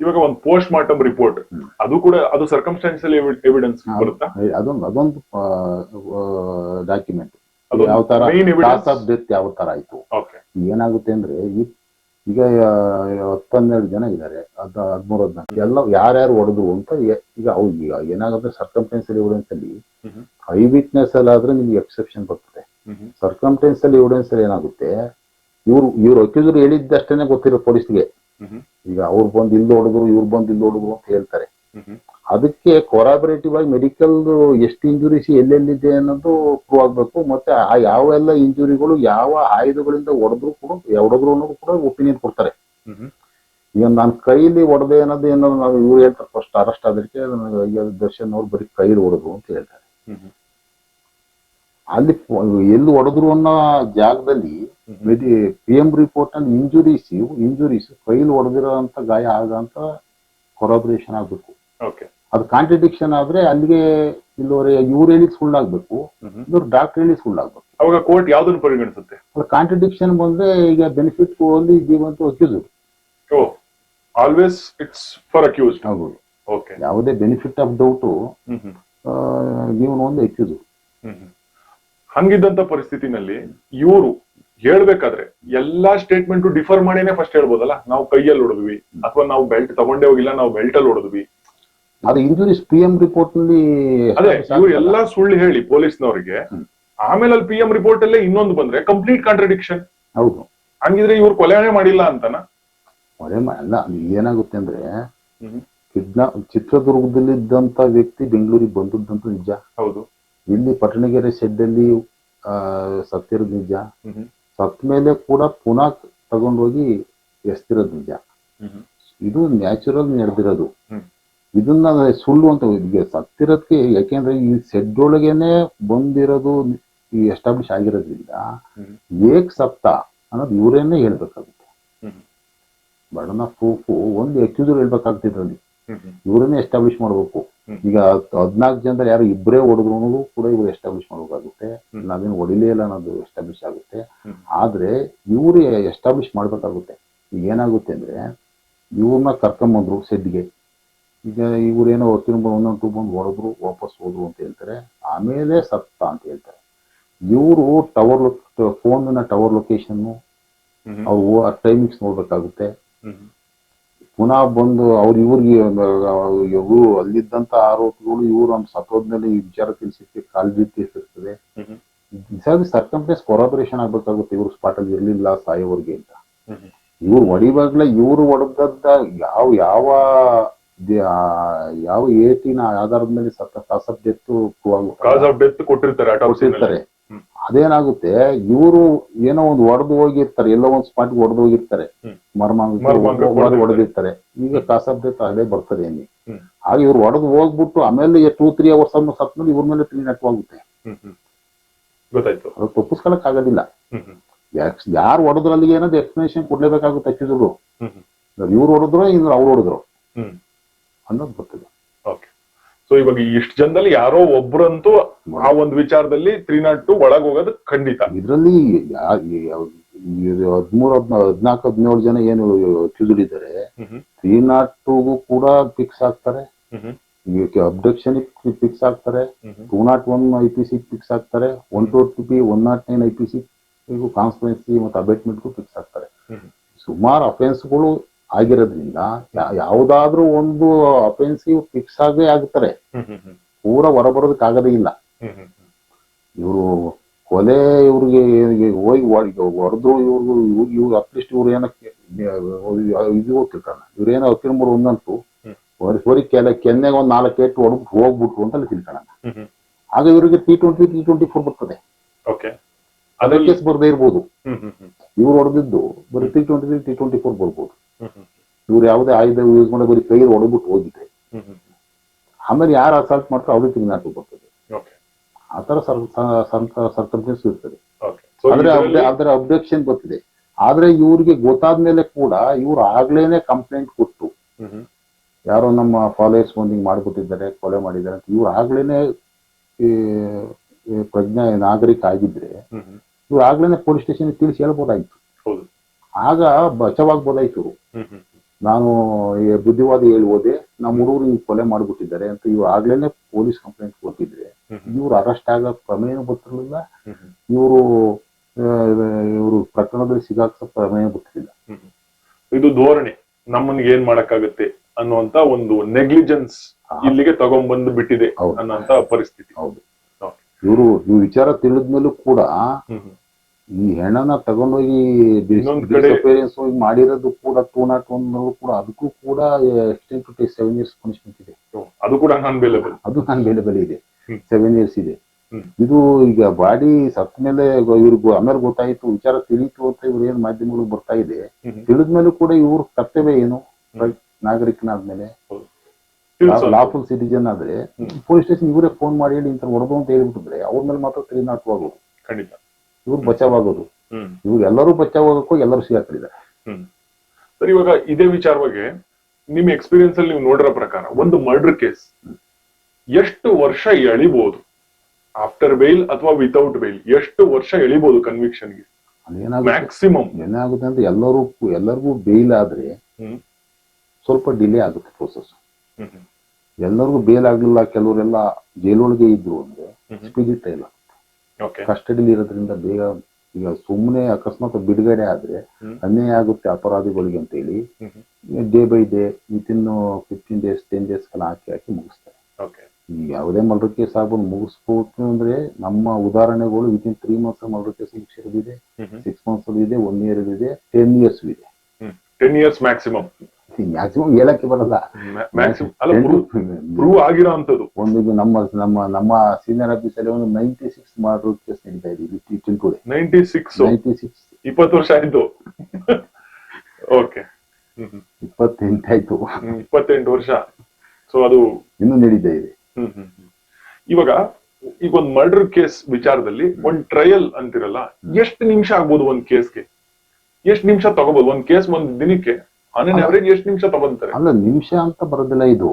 ಇವಾಗ ಒಂದು post mortem report ಅದು ಕೂಡ ಅದು ಸರ್ಕಮ್ಸ್ಟಾನ್ಷಿಯಲ್ ಎವಿಡೆನ್ಸ್ ಬರುತ್ತಾ? ಅದೊಂದು ಡಾಕ್ಯುಮೆಂಟ್ ಯಾವ ತರ ಕಾಸ್ ಆಫ್ ಡೆತ್ ಯಾವ ತರ ಆಯ್ತು. ಏನಾಗುತ್ತೆ ಅಂದ್ರೆ ಈಗ 10-12 ಜನ ಇದ್ದಾರೆ, 13-14 ಎಲ್ಲ ಯಾರ್ಯಾರು ಹೊಡೆದ್ರು ಅಂತ ಈಗ ಏನಾಗುತ್ತೆ ಸರ್ಕಮ್ಸ್ಟಾನ್ಷಿಯಲ್ ಎವಿಡೆನ್ಸ್ ಅಲ್ಲಿ ಐ ವಿಟ್ನೆಸ್ ಅಲ್ಲಿ ಆದ್ರೆ ನಿಮ್ಗೆ ಎಕ್ಸೆಪ್ಷನ್ ಬರ್ತದೆ. ಸರ್ಕಮ್ಸ್ಟಾನ್ಷಿಯಲ್ ಎವಿಡೆನ್ಸ್ ಅಲ್ಲಿ ಏನಾಗುತ್ತೆ, ಇವ್ರು ಅಕ್ಯೂಸರ್ ಹೇಳಿದ್ದಷ್ಟೇನೆ ಗೊತ್ತಿರೋ ಪೊಲೀಸ್ಗೆ. ಈಗ ಅವ್ರು ಬಂದು ಇಲ್ಲಿ ಹೊಡೆದ್ರು ಇವ್ರು ಬಂದು ಇಲ್ಲಿ ಹೊಡೆದ್ರು ಅಂತ ಹೇಳ್ತಾರೆ. ಅದಕ್ಕೆ ಕೊರಾಬರೇಟಿವ್ ಆಗಿ ಮೆಡಿಕಲ್ ಎಷ್ಟು ಇಂಜುರೀಸ್ ಎಲ್ಲೆಲ್ಲಿದೆ ಅನ್ನೋದು ಪ್ರೂವ್ ಆಗ್ಬೇಕು. ಮತ್ತೆ ಆ ಯಾವೆಲ್ಲ ಇಂಜುರಿಗಳು ಯಾವ ಆಯುಧಗಳಿಂದ ಹೊಡೆದ್ರು ಅನ್ನೋದು ಕೂಡ ಒಪಿನಿಯನ್ ಕೊಡ್ತಾರೆ. ಈಗ ನಾನು ಕೈಲಿ ಹೊಡೆದೆ ಅನ್ನೋದು ಏನೋ ನಾವು ಇವ್ರು ಹೇಳ್ತಾರೆ ಫಸ್ಟ್ ಅರೆಸ್ಟ್ ಆದಕ್ಕೆ ದರ್ಶನ್ ಅವ್ರು ಬರೀ ಕೈಲಿ ಹೊಡೆದ್ರು ಅಂತ ಹೇಳ್ತಾರೆ. ಅಲ್ಲಿ ಎಲ್ಲಿ ಹೊಡೆದ್ರು ಅನ್ನೋ ಜಾಗದಲ್ಲಿ PM ರಿಪೋರ್ಟ್ ನಲ್ಲಿ ಇಂಜುರೀಸ್ ಕೈಲಿ ಹೊಡೆದಿರೋ ಅಂತ ಗಾಯ ಆಗಂತ ಕೊರಾಬರೇಷನ್ ಆಗ್ಬೇಕು. ಅದು ಕಾಂಟ್ರಡಿಕ್ಷನ್ ಆದ್ರೆ ಅಲ್ಲಿಗೆ ಇಲ್ಲವರೆ ಇವ್ರು ಹೇಳಿ ಸುಳ್ಳಾಗ್ಬೇಕು, ಇವ್ರು ಡಾಕ್ಟರ್ ಹೇಳಿ ಸುಳ್ಳಾಗ್ಬೇಕು. ಅವಾಗ ಕೋರ್ಟ್ ಯಾವ್ದನ್ನು ಪರಿಗಣಿಸುತ್ತೆ? ಕಾಂಟ್ರಡಿಕ್ಷನ್ ಬಂದ್ರೆ ಈಗ benefit only given to accused. Always it's for accused. ಹೌದು, ಯಾವುದೇ benefit of doubt given only accused. ಹಂಗಿದ್ದಂತ ಪರಿಸ್ಥಿತಿನಲ್ಲಿ ಇವರು ಹೇಳ್ಬೇಕಾದ್ರೆ ಎಲ್ಲಾ ಸ್ಟೇಟ್ಮೆಂಟ್ ಡಿಫರ್ ಮಾಡಿನೇ ಫಸ್ಟ್ ಹೇಳ್ಬೋದಲ್ಲ, ನಾವು ಕೈಯಲ್ಲಿ ಹೊಡೆದ್ವಿ ಅಥವಾ ನಾವು ಬೆಲ್ಟ್ ತಗೊಂಡೇ ಹೋಗಿಲ್ಲ, ನಾವು ಬೆಲ್ಟ್ ಅಲ್ಲಿ ಹೊಡೆದ್ವಿ. ಅದು ಇಂಜುರೀಸ್ PM ರಿಪೋರ್ಟ್ ನಲ್ಲಿ ಅದೇ ಇವ್ರು ಎಲ್ಲಾ ಸುಳ್ಳು ಹೇಳಿ ಪೊಲೀಸ್ನವ್ರಿಗೆ, ಆಮೇಲೆ ಅಲ್ಲಿ PM ರಿಪೋರ್ಟ್ ಅಲ್ಲೇ ಇನ್ನೊಂದು ಬಂದ್ರೆ ಕಂಪ್ಲೀಟ್ ಕಾಂಟ್ರಡಿಕ್ಷನ್. ಹೌದು, ಹಂಗಿದ್ರೆ ಇವ್ರು ಕೊಲೆನೇ ಮಾಡಿಲ್ಲ ಅಂತನ? ಅಲ್ಲ, ಏನಾಗುತ್ತೆ ಅಂದ್ರೆ ಚಿತ್ರದುರ್ಗದಲ್ಲಿ ಇದ್ದಂತ ವ್ಯಕ್ತಿ ಬೆಂಗಳೂರಿಗೆ ಬಂದದ್ದಂತೂ ನಿಜ. ಹೌದು. ಇಲ್ಲಿ ಪಟ್ಟಣಗೆರೆ ಶೆಡ್ ಅಲ್ಲಿ ಸತ್ತಿರೋದು ನಿಜ. ಸತ್ ಮೇಲೆ ಕೂಡ ಪುನಃ ತಗೊಂಡೋಗಿ ಎಸ್ತಿರೋದು ನಿಜ. ಇದು ನ್ಯಾಚುರಲ್ ನಡೆದಿರೋದು. ಇದನ್ನ ಸುಳ್ಳು ಅಂತ ಈಗ ಸತ್ತಿರೋದಕ್ಕೆ, ಯಾಕೆಂದ್ರೆ ಈ ಶೆಡ್ ಒಳಗೇನೆ ಬಂದಿರೋದು ಈ ಎಸ್ಟಾಬ್ಲಿಷ್ ಆಗಿರೋದ್ರಿಂದ ಏಕ್ ಸತ್ತ ಅನ್ನೋದು ಇವರೇನೆ ಹೇಳ್ಬೇಕಾಗುತ್ತೆ. ಬರ್ಡನ್ ಆಫ್ ಪ್ರೂಫ್ ಒಂದು ಅಕ್ಯೂಸರ್ ಹೇಳ್ಬೇಕಾಗ್ತಿದ್ರಲ್ಲಿ, ಇವರನ್ನೇ ಎಸ್ಟಾಬ್ಲಿಷ್ ಮಾಡ್ಬೇಕು. ಈಗ 14 ಜನದಲ್ಲಿ ಯಾರು ಇಬ್ಬರೇ ಹೊಡೆದ್ರು ಅನ್ನೋದು ಕೂಡ ಇವ್ರು ಎಸ್ಟಾಬ್ಲಿಷ್ ಮಾಡ್ಬೇಕಾಗುತ್ತೆ. ನಾವೇನು ಹೊಡಿಲೇ ಇಲ್ಲ ಅನ್ನೋದು ಎಸ್ಟಾಬ್ಲಿಷ್ ಆಗುತ್ತೆ. ಆದ್ರೆ ಇವ್ರು ಎಸ್ಟಾಬ್ಲಿಷ್ ಮಾಡ್ಬೇಕಾಗುತ್ತೆ. ಈಗ ಏನಾಗುತ್ತೆ ಅಂದ್ರೆ ಇವ್ರನ್ನ ಕರ್ಕೊಂಬಂದ್ರು ಶೆಡ್ಗೆ. ಈಗ ಇವ್ರೇನೋ ಒಂದೊಂದು ಬಂದು ಹೊಡೆದ್ರು ವಾಪಸ್ ಹೋದ್ರು ಅಂತ ಹೇಳ್ತಾರೆ. ಆಮೇಲೆ ಸತ್ತ ಅಂತ ಹೇಳ್ತಾರೆ. ಇವರು ಫೋನ್ನ ಟವರ್ ಲೊಕೇಶನ್ ಅವು ಟೈಮಿಂಗ್ಸ್ ನೋಡ್ಬೇಕಾಗುತ್ತೆ. ಪುನಃ ಬಂದು ಇವ್ರಿಗೆ ಅಲ್ಲಿದ್ದಂತ ಆರೋಪಿಗಳು ಇವ್ರು ಸತ್ತೋದ್ಮೇಲೆ ಈ ವಿಚಾರ ತಿಳಿಸಿಕ್ಕೆ ಕಾಲ್ಜಿಟ್ಟಿರ್ತದೆ. ಸರ್ಕಮ್ಸ್ಟೆನ್ಸ್ ಕೊರಾಬರೇಷನ್ ಆಗ್ಬೇಕಾಗುತ್ತೆ. ಇವ್ರು ಸ್ಪಾಟ್ ಅಲ್ಲಿ ಇರ್ಲಿಲ್ಲ ಸಾಯೋವರ್ಗೆ ಅಂತ. ಇವ್ರು ಹೊಡಿವಾಗ್ಲೇ ಇವ್ರು ಹೊಡೆದದ್ದ ಯಾವ ಏಟಿನ ಆಧಾರದ ಮೇಲೆ ಸತ್ತ ಕಾಸ್ ಆಫ್ ಡೆತ್ ಕೊಟ್ಟಿರ್ತಾರೆ. ಅದೇನಾಗುತ್ತೆ, ಇವರು ಏನೋ ಒಂದು ಹೊಡೆದು ಹೋಗಿರ್ತಾರೆ, ಎಲ್ಲೋ ಒಂದು ಸ್ಪಾಟ್ ಹೊಡೆದು ಹೋಗಿರ್ತಾರೆ, ಹೊಡೆದಿರ್ತಾರೆ. ಈಗ ಕಾಸ್ ಆಫ್ ಡೆತ್ ಅದೇ ಬರ್ತದೆ ಏನಿ. ಹಾಗೆ ಇವ್ರು ಹೊಡೆದು ಹೋಗ್ಬಿಟ್ಟು ಆಮೇಲೆ 2-3 ಅವರ್ಸ್ ಸತ್ಮೇಲೆ ಇವ್ರ ಮೇಲೆ ಕ್ಲೀನ್ ಆಗುತ್ತೆ. ಅದು ತಪ್ಪಿಸ್ಕೊಳಕ್ ಆಗೋದಿಲ್ಲ. ಯಾರು ಹೊಡೆದ್ರಲ್ಲಿಗೆ ಏನಾದ್ರು ಎಕ್ಸ್ಪ್ಲನೇಷನ್ ಕೊಡ್ಲೇಬೇಕಾಗುತ್ತೆ ಅಕ್ಯೂಸರ್ಗಳು. ಇವ್ರು ಹೊಡೆದ್ರು ಇಲ್ಲ ಅವ್ರು ಹೊಡೆದ್ರು ಅನ್ನೋದು ಬರ್ತದೆ. ಸೊ ಇವಾಗ ಇಷ್ಟು ಜನದಲ್ಲಿ ಯಾರೋ ಒಬ್ರಂತೂ ಆ ಒಂದು ವಿಚಾರದಲ್ಲಿ 302 ಒಳಗ್ ಹೋಗೋದು ಖಂಡಿತ. ಇದ್ರಲ್ಲಿ 13-14-17 ಜನ ಏನು ಅಕ್ಯೂಸ್ಡ್ ಇದ್ದಾರೆ, 302ಗೂ ಕೂಡ ಫಿಕ್ಸ್ ಆಗ್ತಾರೆ, ಅಬ್ಡಕ್ಷನ್ ಫಿಕ್ಸ್ ಆಗ್ತಾರೆ, 201 IPC ಫಿಕ್ಸ್ ಆಗ್ತಾರೆ, 120 109 IPC ಕಾನ್ಸ್ಪಿರೆನ್ಸಿ ಮತ್ತು ಅಬೇಟ್ಮೆಂಟ್ಗೂ ಫಿಕ್ಸ್ ಆಗ್ತಾರೆ. ಸುಮಾರು ಅಫೆನ್ಸ್ಗಳು ಆಗಿರೋದ್ರಿಂದ ಯಾವ್ದಾದ್ರೂ ಒಂದು ಅಫೆನ್ಸಿವ್ ಫಿಕ್ಸ್ ಆಗೇ ಆಗ್ತಾರೆ. ಪೂರ ಹೊರಬರೋದಕ್ಕಾಗದೇ ಇಲ್ಲ. ಇವರು ಕೊಲೆ ಇವ್ರಿಗೆ ಹೋಗಿ ಹೊಡೆದ್ರು, ಇವ್ರು ಅಟ್ಲೀಸ್ಟ್ ಇವ್ರು ಏನಕ್ಕೆ ಇದು ಹೋಗ್ತಿರ್ತಾರ, ಇವ್ರೇನೋ ತಿಳ್ಬಿಡು ಒಂದಂತೂ ಬರೀ ಕೆನ್ನೆಗೆ ಒಂದು 4 ಏಟು ಹೊಡೆದು ಹೋಗ್ಬಿಟ್ರು ಅಂತ ತಿಳ್ಕೊಳ್ಳೋಣ. ಆಗ ಇವರಿಗೆ T20 T24 ಬರ್ತದೆ. ಅದೇ ಕೇಸ್ ಬರ್ದೇ ಇರ್ಬೋದು. ಇವ್ರು ಹೊಡೆದಿದ್ದು ಬರೀ T20 T24 ಬರ್ಬೋದು. ಇವ್ರು ಯಾವುದೇ ಆಯುಧ ಯೂಸ್ ಮಾಡಿ ಬರೀ ಕೈಯಲ್ಲಿ ಹೊಡೆದ್ಬಿಟ್ಟು ಹೋಗಿದ್ರೆ ಆಮೇಲೆ ಯಾರು ಅಸಾಲ್ಟ್ ಮಾಡ್ತಾರೆ ಅವ್ರಿಗೆ ತಿರುಗಿ ಬರ್ತದೆ. ಆತರ ಸರ್ಕಮ್ಸ್ಟೆನ್ಸ್ ಇರ್ತದೆ. ಅದರ ಅಬ್ಜೆಕ್ಷನ್ ಬರ್ತಿದೆ. ಆದ್ರೆ ಇವ್ರಿಗೆ ಗೊತ್ತಾದ್ಮೇಲೆ ಕೂಡ ಇವ್ರು ಆಗ್ಲೇನೆ ಕಂಪ್ಲೇಂಟ್ ಕೊಟ್ಟು, ಯಾರೋ ನಮ್ಮ ಫಾಲೋಯರ್ಸ್ ಬಂದು ಮಾಡ್ಬಿಟ್ಟಿದ್ದಾರೆ, ಕೊಲೆ ಮಾಡಿದ್ದಾರೆ ಅಂತ ಇವ್ರು ಆಗ್ಲೇನೆ ಪ್ರಜ್ಞಾ ನಾಗರಿಕ ಆಗಿದ್ರೆ ಇವ್ರು ಆಗ್ಲೇನೆ ಪೊಲೀಸ್ ಸ್ಟೇಷನ್ ತಿಳಿಸಿ ಹೇಳ್ಬೋದಾಯ್ತು. ಆಗ ಬಚಾವಾಗ್ಬೋದಾಯ್ತು. ನಾನು ಈ ಬುದ್ಧಿವಾದ ಹೋದೆ, ನಮ್ಮ ಹುಡುಗರು ಈ ಕೊಲೆ ಮಾಡ್ಬಿಟ್ಟಿದ್ದಾರೆ ಅಂತ ಇವ್ರು ಆಗ್ಲೇನೆ ಪೊಲೀಸ್ ಕಂಪ್ಲೇಂಟ್ ಕೊಟ್ಟಿದ್ರೆ ಇವ್ರು ಅರೆಸ್ಟ್ ಆಗೋ ಪ್ರಮೇಯ ಗೊತ್ತಿರಲಿಲ್ಲ, ಇವರು ಪ್ರಕರಣದಲ್ಲಿ ಸಿಗಾಕ ಪ್ರಮೇಯ ಗೊತ್ತಿಲ್ಲ. ಇದು ಧೋರಣೆ, ನಮ್ಮನ್ಗೆ ಏನ್ ಮಾಡಕ್ಕಾಗತ್ತೆ ಅನ್ನುವಂತ ಒಂದು ನೆಗ್ಲಿಜೆನ್ಸ್ ಇಲ್ಲಿಗೆ ತಗೊಂಡ್ಬಂದು ಬಿಟ್ಟಿದೆ ಅನ್ನೋಂತ ಪರಿಸ್ಥಿತಿ. ಹೌದು, ಇವರು ಈ ವಿಚಾರ ತಿಳಿದ್ಮೇಲೂ ಕೂಡ ಈ ಹೆಣ್ಣನ ತಗೊಂಡೋಗಿ ಮಾಡಿರೋದು ಕೂಡ 201 ಕೂಡ ಅದಕ್ಕೂ ಕೂಡ ಎಕ್ಸ್ಟೆಂಡ್ ಟು 7 years ಪನಿಷ್ಮೆಂಟ್ ಇದೆ. ಅದು ಕೂಡ ನಾನ್ ಬೇಲೆಬಲ್ ಇದೆ, 7 years ಇದೆ. ಇದು ಈಗ ಬಾಡಿ ಸತ್ತ ಮೇಲೆ ಇವ್ರಿಗೆ ಆಮೇಲೆ ಗೊತ್ತಾಯ್ತು, ವಿಚಾರ ತಿಳಿತು ಅಂತ ಇವ್ರು ಏನ್ ಮಾಧ್ಯಮಗಳು ಬರ್ತಾ ಇದೆ, ತಿಳಿದ್ಮೇಲೂ ಕೂಡ ಇವ್ರ ಕರ್ತವ್ಯ ಏನು, ನಾಗರಿಕನಾದ್ಮೇಲೆ ಲಾಫುಲ್ ಸಿಟಿಜನ್ ಆದ್ರೆ ಪೊಲೀಸ್ ಸ್ಟೇಷನ್ ಇವರೇ ಫೋನ್ ಮಾಡಿ ಹೇಳಿ ಇಂತ ಹೊಡೆದು ಅಂತ ಹೇಳ್ಬಿಟ್ಟಿದ್ರೆ ಅವ್ರ ಮೇಲೆ ಮಾತ್ರ 301 ಆಗೋದು, ಖಂಡಿತ ಇವ್ರು ಬಚಾವಾಗೋದು. ಇವ್ರು ಎಲ್ಲರೂ ಬಚಾವಾಗಕ್ಕೂ ಎಲ್ಲರೂ ಸಿಗಾಕ್ತಿದ್ದಾರೆ. ಸರ್, ಇವಾಗ ಇದೇ ವಿಚಾರವಾಗಿ ನಿಮ್ ಎಕ್ಸ್ಪೀರಿಯನ್ಸ್ ಅಲ್ಲಿ ನೀವು ನೋಡಿರೋ ಪ್ರಕಾರ ಒಂದು ಮರ್ಡರ್ ಕೇಸ್ ಎಷ್ಟು ವರ್ಷ ಎಳಿಬಹುದು? ಆಫ್ಟರ್ ಬೇಲ್ ಅಥವಾ ವಿತೌಟ್ ಬೇಲ್ ಎಷ್ಟು ವರ್ಷ ಎಳಿಬಹುದು ಕನ್ವಿಕ್ಷನ್ಗೆ ಮ್ಯಾಕ್ಸಿಮಮ್? ಏನಾಗುತ್ತೆ ಅಂದ್ರೆ ಎಲ್ಲರಿಗೂ ಬೇಲ್ ಆದ್ರೆ ಸ್ವಲ್ಪ ಡಿಲೇ ಆಗುತ್ತೆ ಪ್ರೋಸೆಸ್. ಎಲ್ಲರಿಗೂ ಬೇಲ್ ಆಗ್ಲಿಲ್ಲ, ಕೆಲವರೆಲ್ಲ ಜೈಲೊಳಗೆ ಇದ್ರು ಅಂದ್ರೆ ಸ್ಪೀಡಿ ಟ್ರಯಲ್ ಆಗುತ್ತೆ. ಕಸ್ಟಡಿಲಿ ಇರೋದ್ರಿಂದ ಬೇಗ, ಈಗ ಸುಮ್ಮನೆ ಅಕಸ್ಮಾತ್ ಬಿಡುಗಡೆ ಆದ್ರೆ ಅನ್ಯಾಯ ಆಗುತ್ತೆ ಅಪರಾಧಿಗಳಿಗೆ ಅಂತ ಹೇಳಿ day by day within 15 days 10 days ಹಾಕಿ ಮುಗಿಸ್ತಾರೆ. ಯಾವುದೇ ಮರ್ಡರ್ ಕೇಸ್ ಆಗ್ಬೋದು ಮುಗಿಸ್ಬೋದು ಅಂದ್ರೆ ನಮ್ಮ ಉದಾಹರಣೆಗಳು ವಿತಿನ್ 3 months ಮರ್ಡರ್ ಕೇಸ್ ಇದೆ, 6 months ಇದೆ, 1 year ಇದೆ, 10 years ಇದೆ. 10 years ಮ್ಯಾಕ್ಸಿಮಮ್ ಹೇಳಕ್ಕೆ ಬರಲ್ಲ. ಒಂದು ನಮ್ಮ ಸೀನಿಯರ್ ಆಫೀಸಲ್ಲಿ ಒಂದು 96 ಮರ್ಡರ್ ಕೇಸ್ ನಡೀತಾ ಇದೆ. 96 20 ವರ್ಷ ಆಯ್ತು. ಓಕೆ, 28 ಆಯ್ತು, 28 ವರ್ಷ. ಸೊ ಅದು ಇನ್ನೂ ನಡೀತಾ ಇದೆ. ಇವಾಗ ಈಗ ಒಂದು ಮರ್ಡರ್ ಕೇಸ್ ವಿಚಾರದಲ್ಲಿ ಒಂದ್ ಟ್ರಯಲ್ ಅಂತಿರಲ್ಲ, ಎಷ್ಟು ನಿಮಿಷ ಆಗ್ಬೋದು ಒಂದ್ ಕೇಸ್ಗೆ? ಎಷ್ಟು ನಿಮಿಷ ತಗೋಬಹುದು ಒಂದ್ ಕೇಸ್ ಒಂದ್ ದಿನಕ್ಕೆ? ಅವರೇಜ್ ಎಷ್ಟು ನಿಮಿಷ ತಗೊಂತಾರೆ? ಅಲ್ಲ, ನಿಮಿಷ ಅಂತ ಬರೋದಿಲ್ಲ. ಇದು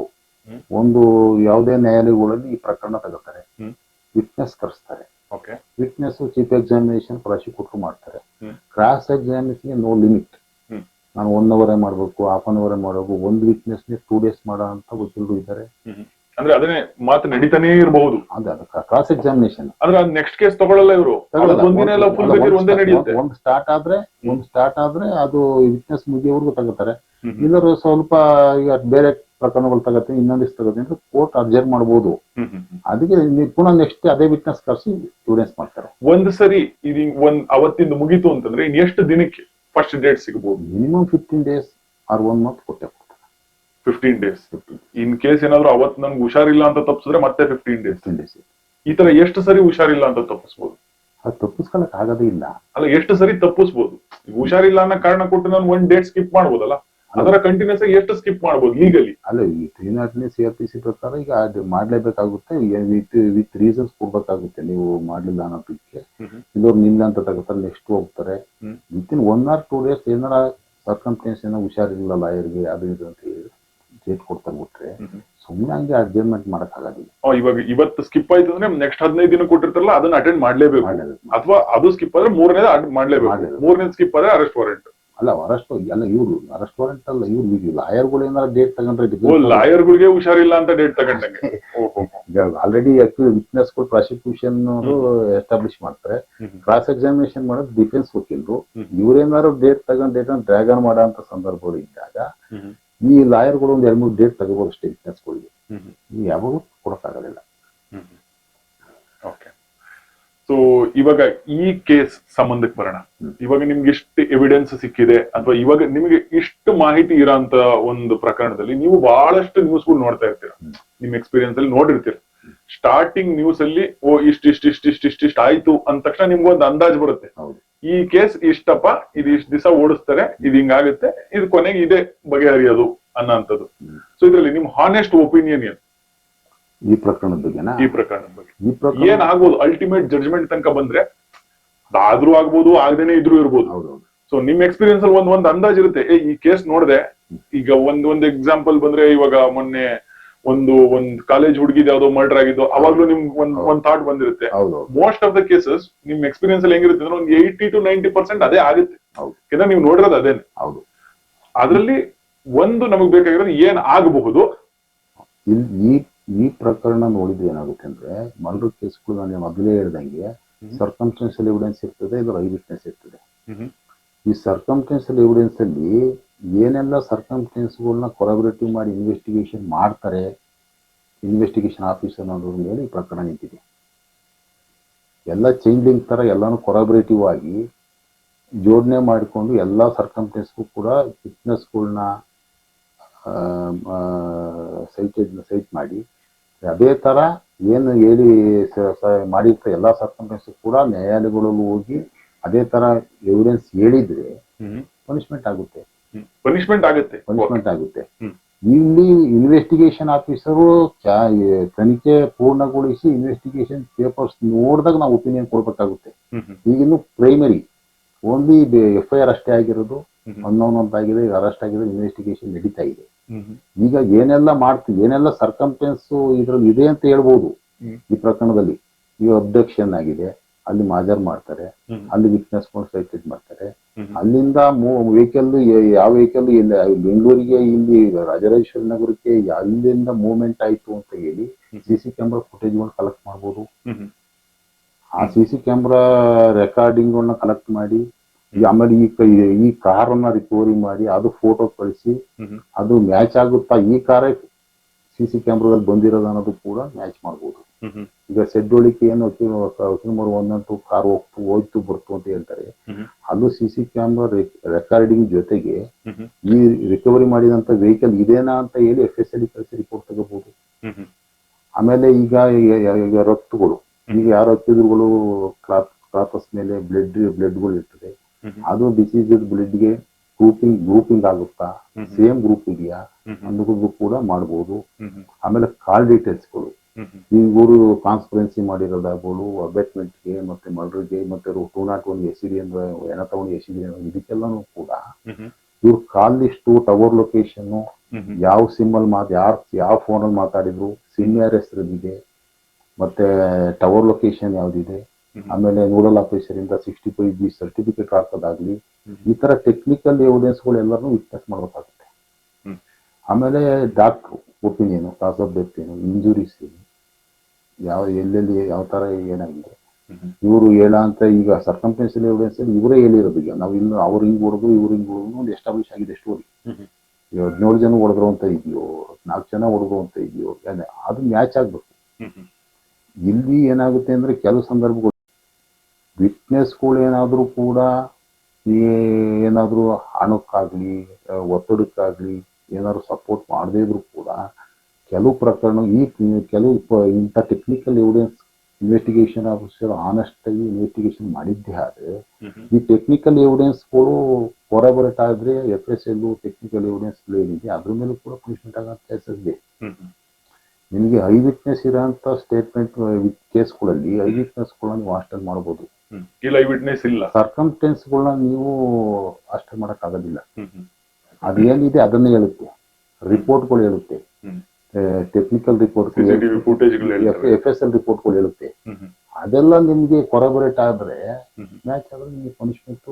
ಒಂದು ಯಾವುದೇ ನ್ಯಾಯಾಲಯಗಳಲ್ಲಿ ಈ ಪ್ರಕರಣ ತಗೋತಾರೆ, ವಿಟ್ನೆಸ್ ಕರೆಸ್ತಾರೆ. ವಿಟ್ನೆಸ್ ಚೀಫ್ ಎಕ್ಸಾಮಿನೇಷನ್ ಪ್ರಾಸಿಕ್ಯೂಟರ್ ಮಾಡ್ತಾರೆ. Cross examination no limit. ನಾನು 1 hour ಮಾಡ್ಬೇಕು, half an hour ಮಾಡಬೇಕು. ಒಂದು ವಿಟ್ನೆಸ್ 2 days ಮಾಡೋ ಅಂತ ವಕೀಲರು ಇದ್ದಾರೆ. ಅಂದ್ರೆ ಅದನ್ನೇ ಮಾತು ನಡೀತಾನೆ ಇರಬಹುದು. ಕ್ರಾಸ್ ಎಕ್ಸಾಮಿನೇಷನ್ ಅಂದ್ರೆ ನೆಕ್ಸ್ಟ್ ಕೇಸ್ ತಗೊಳ್ಳಲ್ಲ ಇವರು. ಒಂದು ಸ್ಟಾರ್ಟ್ ಆದ್ರೆ ಅದು ವಿಟ್ನೆಸ್ ಮುಗಿಯವರೆಗೂ ತಗೋತಾರೆ. ಇಲ್ಲರೂ ಸ್ವಲ್ಪ ಈಗ ಬೇರೆ ಪ್ರಕರಣಗಳು ತಗತ್ತೆ, ಇನ್ನೊಂದಿಷ್ಟು ತಗತ್ತೆ ಅಂದ್ರೆ ಕೋರ್ಟ್ ಅರ್ಜರ್ ಮಾಡಬಹುದು. ಅದಕ್ಕೆ ಪುನಃ ನೆಕ್ಸ್ಟ್ ಅದೇ ವಿಟ್ನೆಸ್ ಕರೆಸಿ ಎವಿಡೆನ್ಸ್ ಮಾಡ್ತಾರೆ. ಒಂದ್ ಸರಿ ಇದು ಅವತ್ತಿಂದ ಮುಗೀತು ಅಂತಂದ್ರೆ ಇನ್ ಎಷ್ಟು ದಿನಕ್ಕೆ ಫಸ್ಟ್ ಡೇಟ್ ಸಿಗಬಹುದು? ಮಿನಿಮಮ್ 15 days or 1 month ಕೊಟ್ಟೆ. 15 days. ಇನ್ ಕೇಸ್ ಏನಾದ್ರು ಅವತ್ ನನ್ಗೆ ಹುಷಾರಿಲ್ಲ ಅಂತ ತಪ್ಪಿಸಿದ್ರೆ ಮತ್ತೆ 15 days. ಈ ತರ ಎಷ್ಟು ಸರಿ ಹುಷಾರಿಲ್ಲ ಅಂತ ತಪ್ಪಿಸ್ಬೋದು? ಅದು ತಪ್ಪಿಸ್ಕೊಳಕ್ ಆಗೋದೇ ಇಲ್ಲ. ಅಲ್ಲ, ಎಷ್ಟು ಸರಿ ತಪ್ಪಿಸ್ಬೋದು? ಹುಷಾರಿಲ್ಲ ಅನ್ನೋ ಕಾರಣ ಕೊಟ್ಟು ನಾನು 1 ಡೇಟ್ ಸ್ಕಿಪ್ ಮಾಡ್ಬೋದಲ್ಲ, ಅದರ ಕಂಟಿನ್ಯೂಸ್ ಆಗಿ ಎಷ್ಟು ಸ್ಕಿಪ್ ಮಾಡ್ಬೋದು ಲೀಗಲಿ? ಅಲ್ಲ, ಈ 309 CRPC ಪ್ರಕಾರ ಈಗ ಮಾಡ್ಲೇಬೇಕಾಗುತ್ತೆ, ವಿತ್ ರೀಸನ್ಸ್ ಕೊಡ್ಬೇಕಾಗುತ್ತೆ. ನೀವು ಮಾಡ್ಲಿಲ್ಲ ಅನ್ನೋದಕ್ಕೆ ಇಲ್ಲವ್ರು ನಿಲ್ಲ ಅಂತ ತಗೋತಾರೆ, ನೆಕ್ಸ್ಟ್ ಹೋಗ್ತಾರೆ. ವಿತಿನ್ 1 or 2 days ಏನಾರ ಸರ್ಕಮ್ಸ್ಟೆನ್ಸ್ ಏನೋ ಹುಷಾರಿಲ್ಲ ಲಾಯರ್ಗೆ ಅದು ಇದು ಅಂತ ಹೇಳಿ ಡೇಟ್ ಕೊಡ್ತಾರೆ ಬಿಟ್ರೆ ಸುಮ್ಮನೆ ಹಂಗೆ ಅಡ್ಜಸ್ಟ್ಮೆಂಟ್ ಮಾಡಕ್ ಆಗೋದಿಲ್ಲ. ಇವಾಗ ಇವತ್ತು ಸ್ಕಿಪ್ ಆಯ್ತು ಅಂದ್ರೆ ನೆಕ್ಸ್ಟ್ 15 ದಿನ ಕೊಟ್ಟಿರ್ತಾರಲ್ಲ ಅದನ್ನ ಅಟೆಂಡ್ ಮಾಡ್ಲೇಬೇಕು, ಅಥವಾ ಅದು ಸ್ಕಿಪ್ ಆದ್ರೆ 3ನೇದು ಮಾಡ್ಲೇಬೇಕು. 3ನೇದು ಸ್ಕಿಪ್ ಆದ್ರೆ ಅರೆಸ್ಟ್ ವಾರೆಂಟ್. ಅಲ್ಲ, ಅರೆಸ್ಟ್ ಅಲ್ಲ, ಇವ್ರು ಅರೆಸ್ಟ್ ವಾರೆಂಟ್ ಅಲ್ಲ, ಇವ್ರು ಲಾಯರ್ಗಳು ಏನಾರ ಡೇಟ್ ತಗೊಂಡ್ರೆ ಲಾಯರ್ಗಳಿಗೆ ಹುಷಾರಿಲ್ಲ ಅಂತ ಡೇಟ್ ತಗೊಂಡಂಗೆ ಆಲ್ರೆಡಿ ವಿಟ್ನೆಸ್ ಪ್ರಾಸಿಕ್ಯೂಷನ್ ಎಸ್ಟಾಬ್ಲಿಷ್ ಮಾಡ್ತಾರೆ. ಕ್ರಾಸ್ ಎಕ್ಸಾಮಿನೇಷನ್ ಮಾಡೋದು ಡಿಫೆನ್ಸ್ ವಕೀಲರು. ಇವ್ರೇನಾದ್ರು ಡೇಟ್ ತಗೊಂಡ್ ಡೇಟ್ ಡ್ರ್ಯಾಗ್ ಆನ್ ಮಾಡೋ ಅಂತ ಸಂದರ್ಭಗಳು ಇದ್ದಾಗ ಈ ಲಾಯರ್ಗಳು ಒಂದ್ 2-3 ಡೇಟ್ ತಗೋಬಹುದು ಅಷ್ಟೇ ವಿಟ್ನೆಸ್ಗಳಿಗೆ. ಯಾವಾಗೂ ಕೊಡಕ್ಕಾಗೋದಿಲ್ಲ. ಸೊ ಇವಾಗ ಈ ಕೇಸ್ ಸಂಬಂಧಕ್ಕೆ ಬರೋಣ. ಇವಾಗ ನಿಮ್ಗೆ ಎಷ್ಟು ಎವಿಡೆನ್ಸ್ ಸಿಕ್ಕಿದೆ, ಅಥವಾ ಇವಾಗ ನಿಮಗೆ ಇಷ್ಟು ಮಾಹಿತಿ ಇರೋಂತ ಒಂದು ಪ್ರಕರಣದಲ್ಲಿ ನೀವು ಬಹಳಷ್ಟು ನ್ಯೂಸ್ಗಳು ನೋಡ್ತಾ ಇರ್ತೀರ, ನಿಮ್ ಎಕ್ಸ್ಪೀರಿಯನ್ಸ್ ಅಲ್ಲಿ ನೋಡಿರ್ತೀರ. ಸ್ಟಾರ್ಟಿಂಗ್ ನ್ಯೂಸ್ ಅಲ್ಲಿ ಇಷ್ಟಿಷ್ಟ ಆಯ್ತು ಅಂದ ತಕ್ಷಣ ನಿಮ್ಗೊಂದು ಅಂದಾಜ್ ಬರುತ್ತೆ, ಈ ಕೇಸ್ ಇಷ್ಟಪ್ಪ, ಇದು ಇಷ್ಟ ದಿವಸ ಓಡಿಸ್ತಾರೆ, ಇದು ಹಿಂಗಾಗುತ್ತೆ, ಇದು ಕೊನೆಗೆ ಇದೇ ಬಗೆಹರಿಯೋದು ಅನ್ನೋಂಥದ್ದು. ಸೊ ಇದ್ರಲ್ಲಿ ನಿಮ್ ಹಾನೆಸ್ಟ್ ಒಪಿನಿಯನ್ ಏನು ಈ ಪ್ರಕರಣದ ಬಗ್ಗೆ? ಈ ಪ್ರಕರಣದ ಬಗ್ಗೆ ಏನಾಗ್ಬೋದು ಅಲ್ಟಿಮೇಟ್ ಜಡ್ಜ್ಮೆಂಟ್ ತನಕ ಬಂದ್ರೆ? ಆದ್ರೂ ಆಗ್ಬೋದು, ಆಗದೇನೆ ಇದ್ರೂ ಇರ್ಬೋದು. ಸೊ ನಿಮ್ ಎಕ್ಸ್ಪೀರಿಯನ್ಸ್ ಅಲ್ಲಿ ಒಂದ್ ಅಂದಾಜ್ ಇರುತ್ತೆ, ಈ ಕೇಸ್ ನೋಡ್ದೆ. ಈಗ ಒಂದ್ ಎಕ್ಸಾಂಪಲ್ ಬಂದ್ರೆ, ಇವಾಗ ಮೊನ್ನೆ ಒಂದು ಕಾಲೇಜ್ ಹುಡುಗಿದ್ ಯಾವ್ದೋ ಮರ್ಡರ್ ಆಗಿದ್ದು, ಅವಾಗ್ಲೂ ನಿಮ್ ಒಂದ್ ಥಾಟ್ ಬಂದಿರುತ್ತೆ. ಮೋಸ್ಟ್ ಆಫ್ ದ ಕೇಸಸ್ ನಿಮ್ ಎಕ್ಸ್ಪೀರಿಯನ್ಸ್ ಅಲ್ಲಿ ಹೆಂಗಿರುತ್ತೆ ಅಂದ್ರೆ ಒಂದು 80 to 90% ಅದೇ ಆಗುತ್ತೆ. ಯಾಕಂದ್ರೆ ನೀವು ನೋಡಿರೋದು ಅದೇನೆ. ಅದ್ರಲ್ಲಿ ಒಂದು ನಮಗ್ ಬೇಕಾಗಿರೋದು ಏನ್ ಆಗಬಹುದು. ಇಲ್ಲಿ ಈ ಪ್ರಕರಣ ನೋಡಿದ್ರೆ ಏನಾಗುತ್ತೆ ಅಂದ್ರೆ ಮರ್ಡರ್ ಕೇಸ್ಗಳು ನಾನು ಮೊದಲೇ ಹೇಳ್ದಂಗೆ ಸರ್ಕಮ್ಸ್ಟೆನ್ಷಿಯಲ್ ಎವಿಡೆನ್ಸ್ ಇರ್ತದೆ, ಇದು ಐ ವಿಟ್ನೆಸ್ ಇರ್ತದೆ. ಈ ಸರ್ಕಮ್ಸ್ಟೆನ್ಷಿಯಲ್ ಎವಿಡೆನ್ಸ್ ಅಲ್ಲಿ ಏನೆಲ್ಲ ಸರ್ಕಮ್ಸ್ಟೆನ್ಸ್ಗಳನ್ನ ಕೊರಾಬರೇಟಿವ್ ಮಾಡಿ ಇನ್ವೆಸ್ಟಿಗೇಷನ್ ಮಾಡ್ತಾರೆ ಇನ್ವೆಸ್ಟಿಗೇಷನ್ ಆಫೀಸರ್ ಅನ್ನೋದ್ರ ಮೇಲೆ ಈ ಪ್ರಕರಣ ನಿಂತಿದೆ. ಎಲ್ಲ ಚೈನ್ ಲಿಂಕ್ ತರ ಎಲ್ಲಾನು ಕೊರಾಬರೇಟಿವ್ ಆಗಿ ಜೋಡಣೆ ಮಾಡಿಕೊಂಡು ಎಲ್ಲ ಸರ್ಕಮ್ಸ್ಟೆನ್ಸ್ಗೂ ಕೂಡ ವಿಟ್ನೆಸ್ಗಳನ್ನ ಸೈಟ್ ಮಾಡಿ ಅದೇ ತರ ಏನು ಹೇಳಿ ಮಾಡಿರ್ತಾರೆ ಎಲ್ಲ ಸರ್ಕಮ್ಸ್ಟೆನ್ಸ್ ಕೂಡ ನ್ಯಾಯಾಲಯಗಳಲ್ಲಿ ಹೋಗಿ ಅದೇ ತರ ಎವಿಡೆನ್ಸ್ ಹೇಳಿದ್ರೆ ಪನಿಷ್ಮೆಂಟ್ ಆಗುತ್ತೆ. ಪನಿಷ್ಮೆಂಟ್ ಆಗುತ್ತೆ. ಇಲ್ಲಿ ಇನ್ವೆಸ್ಟಿಗೇಷನ್ ಆಫೀಸರು ತನಿಖೆ ಪೂರ್ಣಗೊಳಿಸಿ ಇನ್ವೆಸ್ಟಿಗೇಷನ್ ಪೇಪರ್ಸ್ ನೋಡಿದಾಗ ನಾವು ಒಪಿನಿಯನ್ ಕೊಡ್ಬೇಕಾಗುತ್ತೆ. ಈಗಿನ್ನು ಪ್ರೈಮರಿ ಓನ್ಲಿ FIR ಅಷ್ಟೇ ಆಗಿರೋದು, ಅನ್ನೋನ್ ಅಂತ ಆಗಿದೆ, ಈಗ ಅರೆಸ್ಟ್ ಆಗಿದೆ, ಇನ್ವೆಸ್ಟಿಗೇಷನ್ ನಡೀತಾ ಇದೆ. ಈಗ ಏನೆಲ್ಲ ಸರ್ಕಮ್ಸ್ಟೆನ್ಸ್ ಇದ್ರಲ್ಲಿ ಇದೆ ಅಂತ ಹೇಳ್ಬೋದು. ಈ ಪ್ರಕರಣದಲ್ಲಿ ಈಗ ಅಬ್ಡಕ್ಷನ್ ಆಗಿದೆ, ಅಲ್ಲಿ ಮಾಜರ್ ಮಾಡ್ತಾರೆ, ಅಲ್ಲಿ ವಿಟ್ನೆಸ್ ಸೈಟೆಡ್ ಮಾಡ್ತಾರೆ, ಅಲ್ಲಿಂದ ವೆಹಿಕಲ್ ಯಾವ ವೆಹಿಕಲ್ ಇಲ್ಲ ಬೆಂಗಳೂರಿಗೆ ಇಲ್ಲಿ ರಾಜರಾಜೇಶ್ವರ ನಗರಕ್ಕೆ ಅಲ್ಲಿಂದ ಮೂವ್ಮೆಂಟ್ ಆಯ್ತು ಅಂತ ಹೇಳಿ CC ಕ್ಯಾಮ್ರಾ ಫುಟೇಜ್ಗಳನ್ನ ಕಲೆಕ್ಟ್ ಮಾಡ್ಬೋದು. ಆ CC ಕ್ಯಾಮ್ರಾ ರೆಕಾರ್ಡಿಂಗ್ ಕಲೆಕ್ಟ್ ಮಾಡಿ ಆಮೇಲೆ ಈ ಕಾರನ್ನ ರಿಕವರಿ ಮಾಡಿ ಅದು ಫೋಟೋ ಕಳಿಸಿ ಅದು ಮ್ಯಾಚ್ ಆಗುತ್ತಾ ಈ ಕಾರೇ CC ಕ್ಯಾಮ್ರಾದಲ್ಲಿ ಬಂದಿರೋದು ಅನ್ನೋದು ಕೂಡ ಮ್ಯಾಚ್ ಮಾಡ್ಬೋದು. ಈಗ ಸೆಡ್ಡೋಳಿಕೆ ಏನು ವಕೀಲರು ಒಂದಂತೂ ಕಾರ್ ಹೋಯ್ತು ಬರ್ತು ಅಂತ ಹೇಳ್ತಾರೆ, ಅದು CC ಕ್ಯಾಮ್ರಾ ರೆಕಾರ್ಡಿಂಗ್ ಜೊತೆಗೆ ಈ ರಿಕವರಿ ಮಾಡಿದಂತ ವೆಹಿಕಲ್ ಇದೇನಾ ಅಂತ ಹೇಳಿ FSL ಕಳಿಸಿ ರಿಪೋರ್ಟ್ ತಗೋಬಹುದು. ಆಮೇಲೆ ಈಗ ರಕ್ತಗಳು, ಈಗ ಯಾರು ಹತ್ತಿದ್ರುಗಳು ಕ್ಲಾತಸ್ ಮೇಲೆ ಬ್ಲಡ್ಗಳು ಇರ್ತದೆ, ಅದು ಡಿಸೀಸ್ ಬ್ಲಡ್ಗೆ ಗ್ರೂಪಿಂಗ್ ಆಗುತ್ತಾ, ಸೇಮ್ ಗ್ರೂಪ್ ಇದೆಯಾ ಅನ್ನೋದು ಕೂಡ ಮಾಡಬಹುದು. ಆಮೇಲೆ ಕಾಲ್ ಡೀಟೇಲ್ಸ್ಗಳು, ಇವರು ಕಾನ್ಸ್ಪರೆನ್ಸಿ ಮಾಡಿರೋದಾಗ್ಬೋದು, ಅಬೇಟ್ಮೆಂಟ್ಗೆ ಮತ್ತೆ ಮರ್ಡರ್ಗೆ ಮತ್ತೆ 201 SCD ಅಂದ್ರೆ ಎಣತವಣಿ SCD ಇದಕ್ಕೆಲ್ಲಾನು ಕೂಡ ಇವ್ರ ಕಾಲ್ ಲಿಸ್ಟು, ಟವರ್ ಲೊಕೇಶನ್, ಯಾವ ಸಿಮ್ಮಲ್ಲಿ ಯಾವ ಫೋನಲ್ಲಿ ಮಾತಾಡಿದ್ರು, ಸಿಮ್ ಯಾರ ಹೆಸರಿದೆ, ಮತ್ತೆ ಟವರ್ ಲೊಕೇಶನ್ ಯಾವ್ದಿದೆ, ಆಮೇಲೆ ನೋಡಲ್ ಆಫೀಸರ್ ಇಂದ 65G ಸರ್ಟಿಫಿಕೇಟ್ ಹಾಕೋದಾಗ್ಲಿ, ಈ ತರ ಟೆಕ್ನಿಕಲ್ ಎವಿಡೆನ್ಸ್ಗಳು ಎಲ್ಲರೂ ವಿಟ್ನೆಸ್ ಮಾಡಬೇಕಾಗುತ್ತೆ. ಆಮೇಲೆ doctor opinion, cause of death ಏನು, ಇಂಜುರೀಸ್ ಏನು, ಎಲ್ಲೆಲ್ಲಿ ಯಾವ ತರ ಏನಾಗಿದೆ, ಇವರು ಹೇಳ ಅಂತ ಈಗ ಸರ್ಕಮ್ಸ್ಟೆನ್ಷಿಯಲ್ ಎವಿಡೆನ್ಸ್ ಅಲ್ಲಿ ಇವರೇ ಹೇಳಿರೋದು. ಈಗ ನಾವು ಇನ್ನು ಅವ್ರು ಹಿಂಗ್ ಹೊಡೆದ್ರು ಇವ್ರು ಹಿಂಗ್ ಹೊಡೆದ್ರು ಒಂದು ಎಸ್ಟಾಬ್ಲಿಷ್ ಆಗಿದೆ ಸ್ಟೋರಿ. 17 ಜನ ಹೊಡೆದ್ರು ಅಂತ ಇದೆಯೋ, 4 ಜನ ಹೊಡೆದ್ರು ಅಂತ ಇದೆಯೋ, ಅದು ಮ್ಯಾಚ್ ಆಗ್ಬೇಕು. ಇಲ್ಲಿ ಏನಾಗುತ್ತೆ ಅಂದ್ರೆ ಕೆಲವು ಸಂದರ್ಭಗಳು ವಿಟ್ನೆಸ್ಗಳು ಏನಾದ್ರೂ ಕೂಡ ಏನಾದ್ರೂ ಹಣಕ್ಕಾಗ್ಲಿ ಒತ್ತಡಕ್ಕಾಗ್ಲಿ ಏನಾದ್ರು ಸಪೋರ್ಟ್ ಮಾಡದೇ ಇದ್ರು ಕೂಡ ಕೆಲವು ಪ್ರಕರಣ ಇಂಥ technical evidence investigation officer honest ಆಗಿ ಇನ್ವೆಸ್ಟಿಗೇಷನ್ ಮಾಡಿದ್ದೇ ಆದ್ರೆ ಈ ಟೆಕ್ನಿಕಲ್ ಎವಿಡೆನ್ಸ್ಗಳು ಕೊರಾಬರೇಟ್ ಆದ್ರೆ FSL ಟೆಕ್ನಿಕಲ್ ಎವಿಡೆನ್ಸ್ ಏನಿದೆ ಅದ್ರ ಮೇಲೂ ಕೂಡ ಪನಿಷ್ಮೆಂಟ್ ಆಗೋ ಚಾನ್ಸಸ್ ಇದೆ. ನಿಮಗೆ ಐ ವಿಟ್ನೆಸ್ ಇರೋಂಥ ಸ್ಟೇಟ್ಮೆಂಟ್ ಕೇಸ್ಗಳಲ್ಲಿ ಐ ವಿಟ್ನೆಸ್ಗಳನ್ನ ನೀವು ಹಾಸ್ಟೆಲ್ ಮಾಡಬಹುದು. ಸರ್ಕಮ್ಸ್ಟೆನ್ಸ್ಗಳನ್ನ ನೀವು ಹಾಸ್ಟೆಲ್ ಮಾಡಕ್ ಆಗೋದಿಲ್ಲ. ಅದೇನಿದೆ ಅದನ್ನೇ ಹೇಳುತ್ತೆ, ರಿಪೋರ್ಟ್ಗಳು ಹೇಳುತ್ತೆ, ಟೆಕ್ನಿಕಲ್ ರಿಪೋರ್ಟ್ FSL ರಿಪೋರ್ಟ್ಗಳು ಹೇಳುತ್ತೆ. ಅದೆಲ್ಲ ನಿಮ್ಗೆ ಕೊರಾಬರೇಟ್ ಆದ್ರೆ ಮ್ಯಾಚ್ ಆದ್ರೆ ನಿಮ್ಗೆ ಪನಿಷ್ಮೆಂಟ್